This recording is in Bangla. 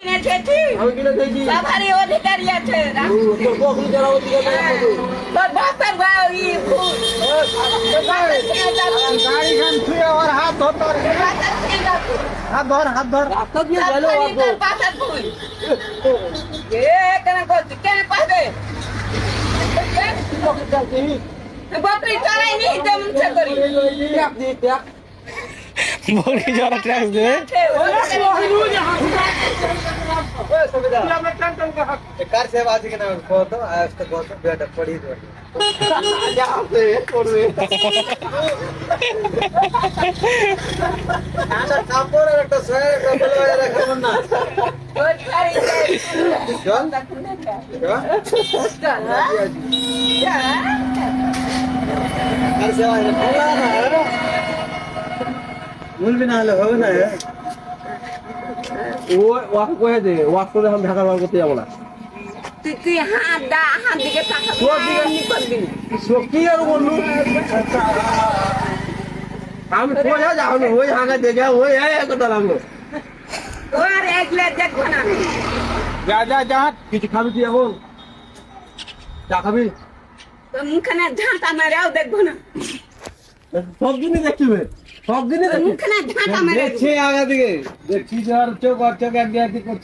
আমি কিনে দিয়েছি সবারই অধিকারী আছে তোর কখন যারা অধিকার নেই আমাকে? তোর বাপের গাড়ি ফুল গাড়ি খান ছুঁয়ে ওর হাত ধর তোর হাত ধর হাত ধর রাস্তা দিয়ে গেল তোর বাপের ফুল কেন করছিস কেন পাবে বকরি চড়াই নি যেমন সে করি দেখ দিয়ে দেখ বকরি জরা ট্যাক্স দেবে कार से आवाज के नाम को तो आज तक बहुत बेटा पड़ी दो যাবে করবে आना कापोर একটা সয় একটা বলে রাখবেন না তোর গাড়ি চল कार से आवाज बोला ना मूल भी ना हो ना ও ওয়াক করে দে ওয়াক করে আমি ঢাকা বার করতে যাবো না তুই হাত দিকে তাকাবি তোর দিকে এমনি করবি কি আর বললু আমি কোথা যাও না ওই হাঁকা দেখে ওই কথা লাগলো তোর একলে দেখবো না আমি যা যা যা কিছু খাবি তুই এখন চা খাবি তোর মুখখানে ঝাঁটা মেরেও দেখবো না সব দিনই দেখবে সব দিনই তোর দেখবে মুখখানে ঝাঁটা মেরে দেখছে আগা দিকে দেখছি যার চোখ আর চোখ এক দিকে করছে